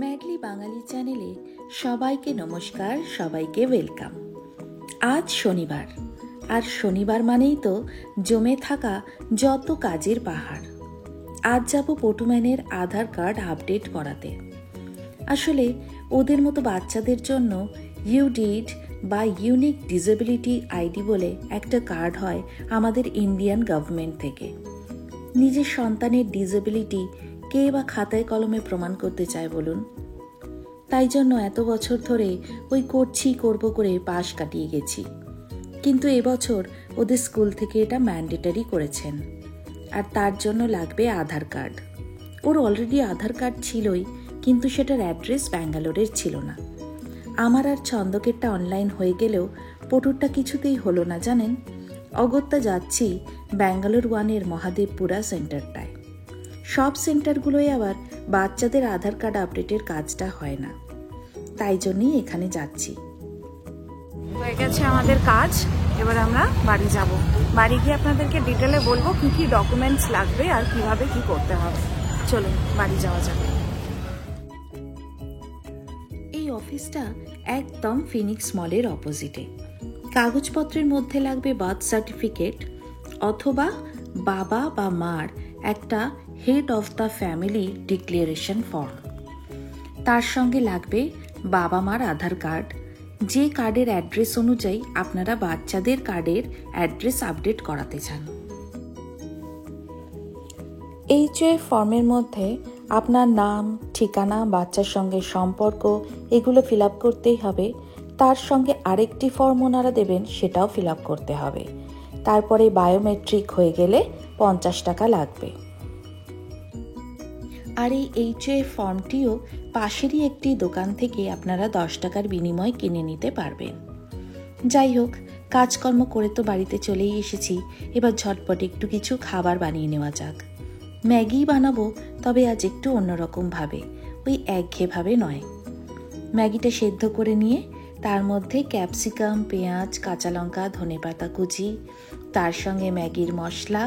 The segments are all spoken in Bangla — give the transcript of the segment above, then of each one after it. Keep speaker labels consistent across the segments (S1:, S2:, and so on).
S1: ম্যাগলি বাঙালি চ্যানেলে সবাইকে নমস্কার, সবাইকে ওয়েলকাম। আজ শনিবার, আর শনিবার মানেই তো জমে থাকা যত কাজের পাহাড়। আজ যাব পটুম্যানের আধার কার্ড আপডেট করাতে। আসলে ওদের মতো বাচ্চাদের জন্য ইউডিড বা ইউনিক ডিসেবিলিটি আইডি বলে একটা কার্ড হয় আমাদের ইন্ডিয়ান গভর্নমেন্ট থেকে। নিজের সন্তানের ডিসেবিলিটি কে বা খাতায় কলমে প্রমাণ করতে চায় বলুন? তাই জন্য এত বছর ধরে ওই করব করে পাশ কাটিয়ে গেছি। কিন্তু এবছর ওদের স্কুল থেকে এটা ম্যান্ডেটারি করেছেন, আর তার জন্য লাগবে আধার কার্ড। ওর অলরেডি আধার কার্ড ছিলই, কিন্তু সেটার অ্যাড্রেস ব্যাঙ্গালোরের ছিল না। আমার আর ছন্দকেরটা অনলাইন হয়ে গেলেও পটুরটা কিছুতেই হলো না জানেন। অগত্যা যাচ্ছি ব্যাঙ্গালোর 1-এর মহাদেবপুরা সেন্টারটায়। সব সেন্টারগুলোই আবার বাচ্চাদের আধার কার্ড আপডেটের কাজটা হয় না, তাই জন্যই এখানে যাচ্ছি।
S2: হয়ে গেছে আমাদের কাজ, এবার আমরা বাড়ি যাব। বাড়ি গিয়ে আপনাদেরকে ডিটেলে বলবো কি কি ডকুমেন্টস লাগবে আর কিভাবে কি করতে হবে। চলুন বাড়ি যাওয়া যাবে।
S1: এই অফিসটা একদম ফিনিক্স মলের অপোজিটে। কাগজপত্রের মধ্যে লাগবে বার্থ সার্টিফিকেট অথবা বাবা বা মার একটা head of the family declaration form. তার সঙ্গে লাগবে বাবা মার আধার কার্ড, যে কার্ডের অ্যাড্রেস অনুযায়ী আপনারা বাচ্চাদের কার্ডের অ্যাড্রেস আপডেট করাতে চান। এইচএফ ফর্মের মধ্যে আপনার নাম, ঠিকানা, বাচ্চার সঙ্গে সম্পর্ক এগুলো ফিল আপ করতেই হবে। তার সঙ্গে আরেকটি ফর্ম ওনারা দেবেন, সেটাও ফিল আপ করতে হবে। তারপরে বায়োমেট্রিক হয়ে গেলে 50 টাকা লাগবে। আর এই এইচএফ ফর্মটিও পাশেরই একটি দোকান থেকে আপনারা 10 টাকার বিনিময়ে কিনে নিতে পারবেন। যাই হোক, কাজকর্ম করে তো বাড়িতে চলেই এসেছি, এবার ঝটপট একটু কিছু খাবার বানিয়ে নেওয়া যাক। ম্যাগি বানাবো, তবে আজ একটু অন্যরকম ভাবে, ওই একঘেয়ে ভাবে নয়। ম্যাগিটা সেদ্ধ করে নিয়ে তার মধ্যে ক্যাপসিকাম, পেঁয়াজ, কাঁচা লঙ্কা, ধনেপাতা কুচি, তার সঙ্গে ম্যাগির মশলা,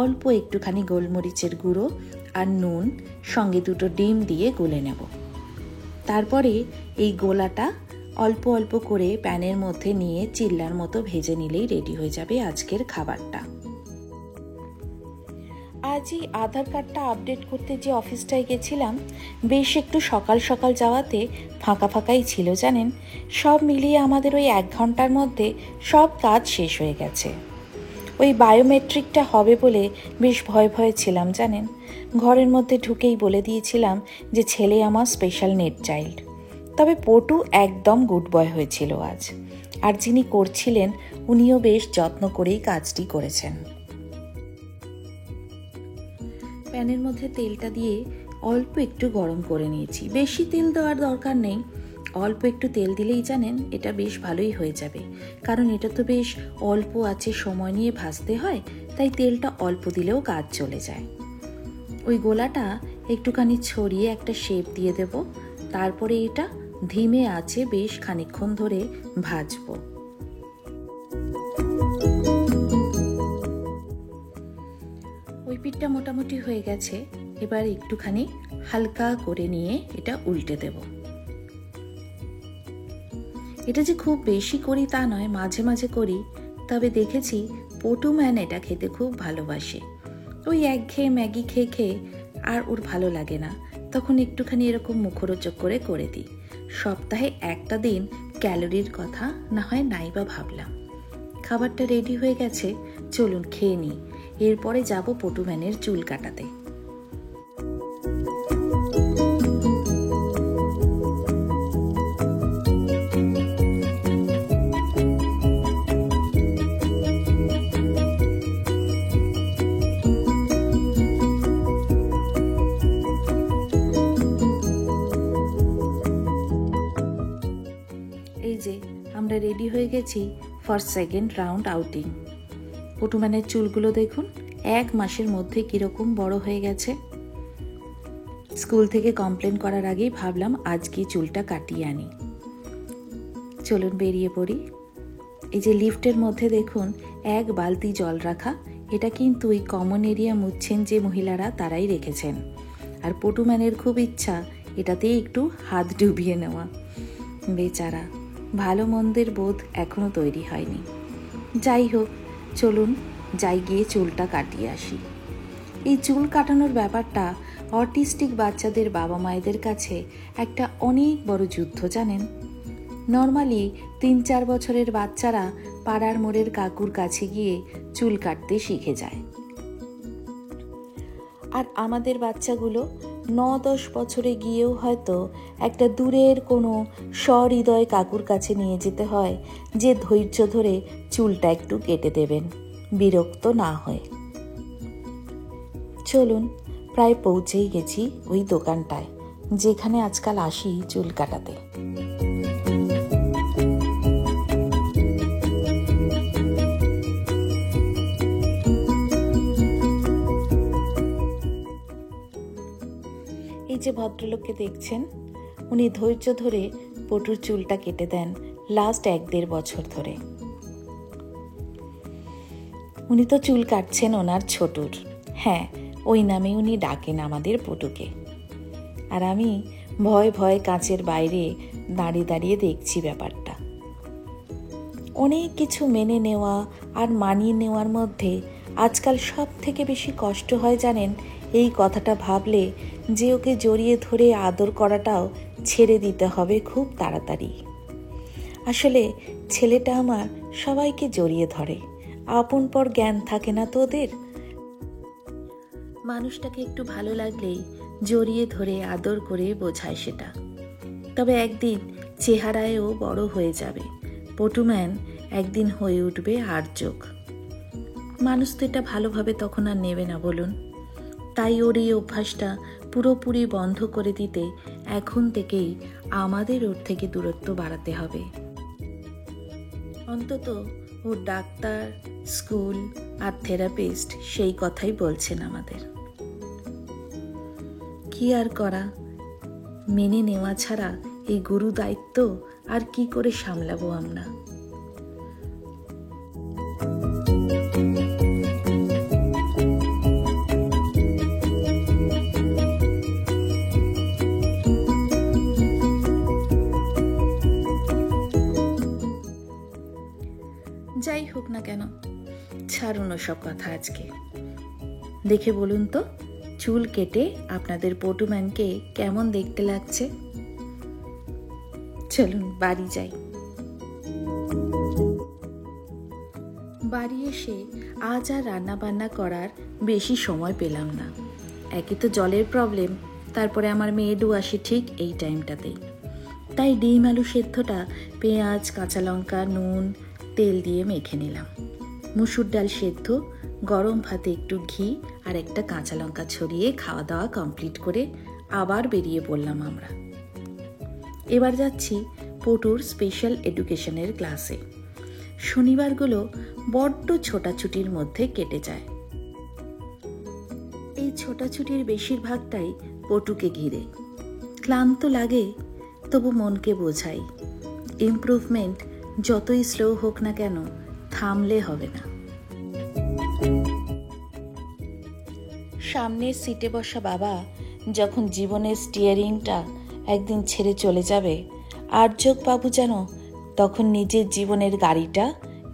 S1: অল্প একটুখানি গোলমরিচের গুঁড়ো আর নুন, সঙ্গে 2টো ডিম দিয়ে গুলে নেব। তারপরে এই গোলাটা অল্প অল্প করে প্যানের মধ্যে নিয়ে চিল্লার মতো ভেজে নিলেই রেডি হয়ে যাবে আজকের খাবারটা। আজ এই আধার কার্ডটা আপডেট করতে যে অফিসটায় গেছিলাম, বেশ একটু সকাল সকাল যাওয়াতে ফাঁকা ফাঁকাই ছিল জানেন। সব মিলিয়ে আমাদের ওই 1 ঘন্টার মধ্যে সব কাজ শেষ হয়ে গেছে। ওই বায়োমেট্রিকটা হবে বলে বেশ ভয় ভয়ে ছিলাম জানেন। ঘরের মধ্যে ঢুকেই বলে দিয়েছিলাম যে ছেলে আমার স্পেশাল নেট চাইল্ড। তবে পটু একদম গুড বয় হয়েছিল আজ, আর যিনি করছিলেন উনিও বেশ যত্ন করেই কাজটি করেছেন। প্যানের মধ্যে তেলটা দিয়ে অল্প একটু গরম করে নিয়েছি। বেশি তেল দেওয়ার দরকার নেই, অল্প একটু তেল দিলেই জানেন এটা বেশ ভালোই হয়ে যাবে। কারণ এটা তো বেশ অল্প আছে, সময় নিয়ে ভাজতে হয়, তাই তেলটা অল্প দিলেও কাজ চলে যায়। ওই গোলাটা একটুখানি ছড়িয়ে একটা শেপ দিয়ে দেব। তারপরে এটা ধিমে আঁচে বেশ খানিকক্ষণ ধরে ভাজবো। ওই পিঠটা মোটামুটি হয়ে গেছে, এবার একটুখানি হালকা করে নিয়ে এটা উল্টে দেব। এটা যে খুব বেশি করি তা নয়, মাঝে মাঝে করি। তবে দেখেছি পটুম্যান এটা খেতে খুব ভালোবাসে। ওই একঘেয়ে ম্যাগি খেয়ে খেয়ে আর ওর ভালো লাগে না, তখন একটুখানি এরকম মুখরোচক করে দিই। সপ্তাহে একটা দিন ক্যালোরির কথা না হয় নাই বা ভাবলাম। খাবারটা রেডি হয়ে গেছে, চলুন খেয়ে নিই। এরপরে যাব পটুম্যানের চুল কাটাতে। এই যে আমরা রেডি হয়ে গেছি ফর সেকেন্ড রাউন্ড আউটিং। পটুম্যানের চুলগুলো দেখুন 1 মাসের মধ্যে কিরকম বড় হয়ে গেছে। স্কুল থেকে কমপ্লেন করার আগেই ভাবলাম আজকে চুলটা কাটিয়ে আনি। চলুন বেরিয়ে পড়ি। এই যে লিফটের মধ্যে দেখুন 1 বালতি জল রাখা, এটা কিন্তু ওই কমন এরিয়া মুছছেন যে মহিলারা তারাই রেখেছেন। আর পটুম্যানের খুব ইচ্ছা এটাতেই একটু হাত ডুবিয়ে নেওয়া। বেচারা, ভালো মন্দের বোধ এখনো তৈরি হয়নি। যাই হোক, চলুন যাই গিয়ে চুলটা কাটিয়ে আসি। এই চুল কাটানোর ব্যাপারটা অটিস্টিক বাচ্চাদের বাবা মায়েদের কাছে একটা অনেক বড় যুদ্ধ, জানেন। নর্মালি 3-4 বছরের বাচ্চারা পাড়ার মোড়ের কাকুর কাছে গিয়ে চুল কাটতে শিখে যায়, আর আমাদের বাচ্চাগুলো 9-10 বছরে গিয়েও হয়তো একটা দূরের কোনো সহৃদয় কাকুর কাছে নিয়ে যেতে হয় যে ধৈর্য ধরে চুলটা একটু কেটে দেবেন, বিরক্ত না হয়। চলুন, প্রায় পৌঁছেই গেছি ওই দোকানটায় যেখানে আজকাল আসি চুল কাটাতে। এই যে ভদ্রলোককে দেখছেন, উনি ধৈর্য ধরে পটুর চুলটা কেটে দেন লাস্ট 1-1.5 বছর ধরে। উনি তো চুল কাটছেন ওনার ছোটুর, হ্যাঁ ওই নামে উনি ডাকেন আমাদের পটুকে। আর আমি ভয় ভয় কাঁচের বাইরে দাঁড়িয়ে দাঁড়িয়ে দেখছি ব্যাপারটা। অনেক কিছু মেনে নেওয়া আর মানিয়ে নেওয়ার মধ্যে আজকাল সব থেকে বেশি কষ্ট হয় জানেন, এই কথাটা ভাবলে যে ওকে জড়িয়ে ধরে আদর করাটাও ছেড়ে দিতে হবে খুব তাড়াতাড়ি। আসলে ছেলেটা আমার সবাইকে জড়িয়ে ধরে, আপন পর জ্ঞান থাকে না তো ওদের। মানুষটাকে একটু ভালো লাগলেই জড়িয়ে ধরে আদর করে বোঝায় সেটা। তবে একদিন চেহারায়ও বড় হয়ে যাবে, পটুম্যান একদিন হয়ে উঠবে আর্যক। মানুষ তো এটা ভালোভাবে তখন আর নেবে না বলুন। তাই ওর এই অভ্যাসটা পুরোপুরি বন্ধ করে দিতে এখন থেকেই আমাদের ওর থেকে দূরত্ব বাড়াতে হবে। অন্তত ওর ডাক্তার, স্কুল আর থেরাপিস্ট সেই কথাই বলছেন আমাদের। কি আর করা, মেনে নেওয়া ছাড়া এই গুরু দায়িত্ব আর কি করে সামলাবো আমরা। যাই হোক না কেন, ছাড়ুন ওসব কথা। আজকে দেখে বলুন তো, চুল কেটে আপনাদের পটুম্যানকে কেমন দেখতে লাগছে। চলুন বাড়ি যাই। বাড়ি এসে আজ আর রান্না বান্না করার বেশি সময় পেলাম না। একে তো জলের প্রবলেম, তারপরে আমার মেয়েডু আসে ঠিক এই টাইমটাতেই। তাই ডিম আলু সেদ্ধটা পেঁয়াজ, কাঁচা লঙ্কা, নুন, তেল দিয়ে মেখে নিলাম। মুসুর ডাল সেদ্ধ, গরম ভাতে একটু ঘি আর একটা কাঁচা লঙ্কা ছড়িয়ে খাওয়া দাওয়া কমপ্লিট করে আবার বেরিয়ে পড়লাম আমরা। এবার যাচ্ছি পটুর স্পেশাল এডুকেশনের ক্লাসে। শনিবারগুলো বড্ড ছোটাছুটির মধ্যে কেটে যায়। এই ছোটাছুটির বেশিরভাগটাই পটুকে ঘিরে। ক্লান্ত লাগে, তবু মনকে বোঝাই ইমপ্রুভমেন্ট যতই স্লো হোক না কেন থামলে হবে না। সামনের সিটে বসা বাবা যখন জীবনের স্টিয়ারিংটা একদিন ছেড়ে চলে যাবে, আর্যক বাবু যেন তখন নিজের জীবনের গাড়িটা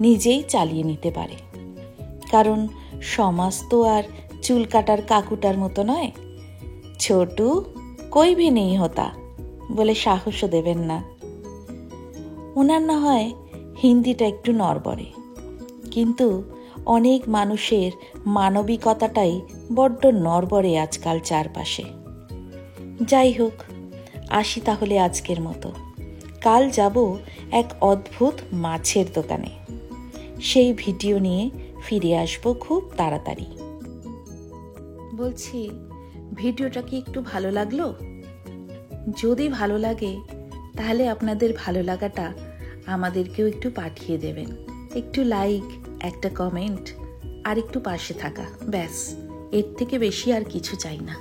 S1: নিজেই চালিয়ে নিতে পারে। কারণ সমাজ তো আর চুল কাটার কাকুটার মতো নয়। ছোটু কই ভি নেই হতা বলে সাহসও দেবেন না। ওনার না হয় হিন্দিটা একটু নড়বড়ে, কিন্তু অনেক মানুষের মানবিকতাটাই বড্ড নড়বড়ে আজকাল চারপাশে। যাই হোক, আসি তাহলে আজকের মতো। কাল যাব এক অদ্ভুত মাছের দোকানে। সেই ভিডিও নিয়ে ফিরে আসবো খুব তাড়াতাড়ি। বলছি, ভিডিওটা কি একটু ভালো লাগলো? যদি ভালো লাগে তাহলে আপনাদের ভালো লাগাটা আমাদেরকেও একটু পাঠিয়ে দেবেন। একটু লাইক, একটা কমেন্ট আর একটু পাশে থাকা, ব্যাস এর থেকে বেশি আর কিছু চাই না।